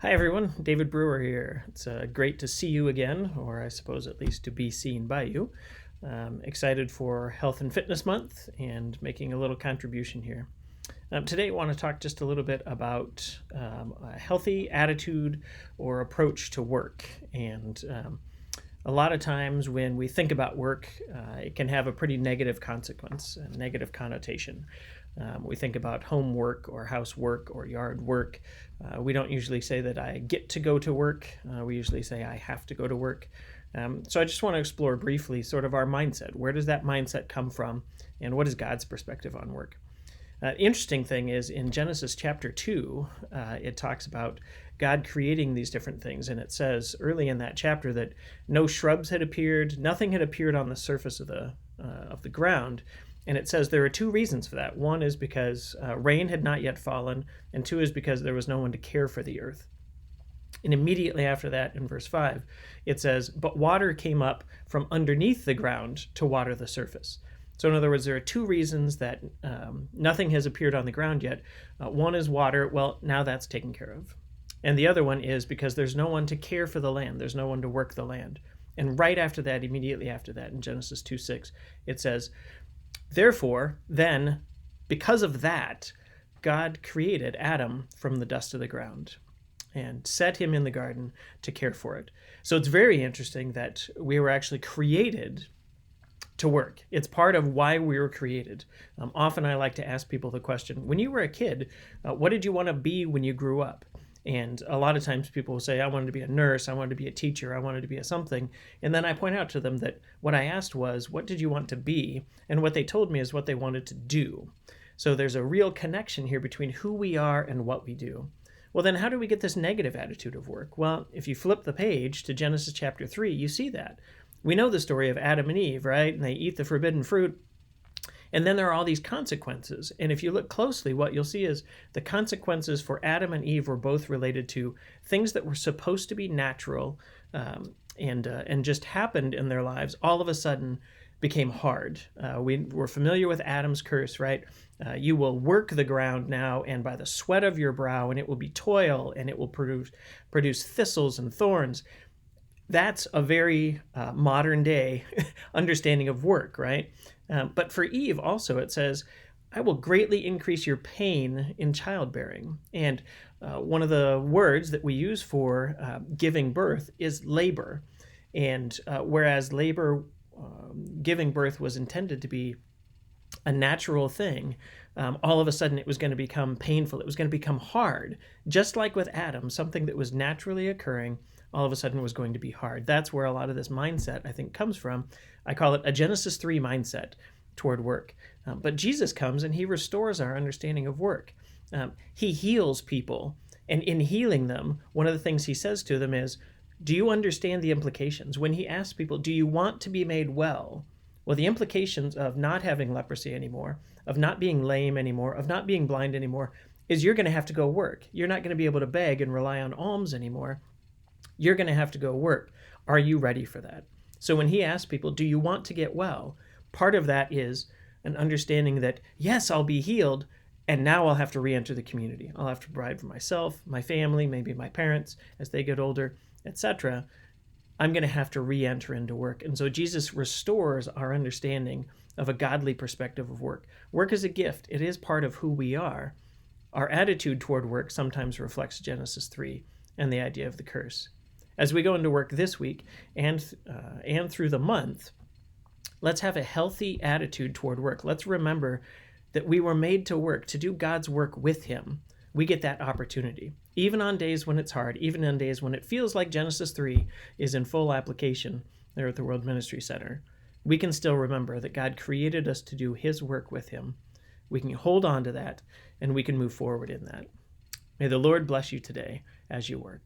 Hi, everyone. David Brewer here. It's great to see you again, or I suppose at least to be seen by you. Excited for Health and Fitness Month and making a little contribution here. Today, I want to talk just a little bit about a healthy attitude or approach to work. And a lot of times when we think about work, it can have a pretty negative consequence, a negative connotation. We think about homework or housework or yard work. We don't usually say that I get to go to work. We usually say I have to go to work. So I just want to explore briefly sort of our mindset. Where does that mindset come from? And what is God's perspective on work? Interesting thing is in Genesis chapter 2, it talks about God creating these different things. And it says early in that chapter that no shrubs had appeared, nothing had appeared on the surface of the ground. And it says there are two reasons for that. One is because rain had not yet fallen, and two is because there was no one to care for the earth. And immediately after that, in verse 5, it says, "But water came up from underneath the ground to water the surface." So, in other words, there are two reasons that nothing has appeared on the ground yet. One is water. Well, now that's taken care of. And the other one is because there's no one to care for the land. There's no one to work the land. And right after that, immediately after that, in Genesis 2:6, it says, "Therefore, then, because of that, God created Adam from the dust of the ground and set him in the garden to care for it." So it's very interesting that we were actually created to work. It's part of why we were created. Often I like to ask people the question, when you were a kid, what did you want to be when you grew up? And a lot of times people will say, I wanted to be a nurse, I wanted to be a teacher, I wanted to be a something. And then I point out to them that what I asked was, what did you want to be? And what they told me is what they wanted to do. So there's a real connection here between who we are and what we do. Well, then how do we get this negative attitude of work? Well, if you flip the page to Genesis chapter 3, you see that. We know the story of Adam and Eve, right? And they eat the forbidden fruit. And then there are all these consequences. And if you look closely, what you'll see is the consequences for Adam and Eve were both related to things that were supposed to be natural and just happened in their lives, all of a sudden became hard. We're familiar with Adam's curse, right? You will work the ground now, and by the sweat of your brow, and it will be toil, and it will produce thistles and thorns. That's a very modern day understanding of work, right? But for Eve also, it says, I will greatly increase your pain in childbearing. And one of the words that we use for giving birth is labor. And whereas labor, giving birth, was intended to be a natural thing, all of a sudden it was going to become painful. It was going to become hard. Just like with Adam, something that was naturally occurring all of a sudden was going to be hard. That's where a lot of this mindset, I think, comes from. I call it a Genesis 3 mindset toward work. But Jesus comes and he restores our understanding of work. He heals people. And in healing them, one of the things he says to them is, do you understand the implications? When he asks people, do you want to be made well? Well, the implications of not having leprosy anymore, of not being lame anymore, of not being blind anymore, is you're going to have to go work. You're not going to be able to beg and rely on alms anymore. You're going to have to go work. Are you ready for that? So when he asks people, do you want to get well? Part of that is an understanding that, yes, I'll be healed, and now I'll have to re-enter the community. I'll have to provide for myself, my family, maybe my parents as they get older, etc. I'm going to have to re-enter into work. And so Jesus restores our understanding of a godly perspective of work. Work is a gift. It is part of who we are. Our attitude toward work sometimes reflects Genesis 3 and the idea of the curse. As we go into work this week and through the month, let's have a healthy attitude toward work. Let's remember that we were made to work, to do God's work with him. We get that opportunity. Even on days when it's hard, even on days when it feels like Genesis 3 is in full application there at the World Ministry Center, we can still remember that God created us to do his work with him. We can hold on to that, and we can move forward in that. May the Lord bless you today as you work.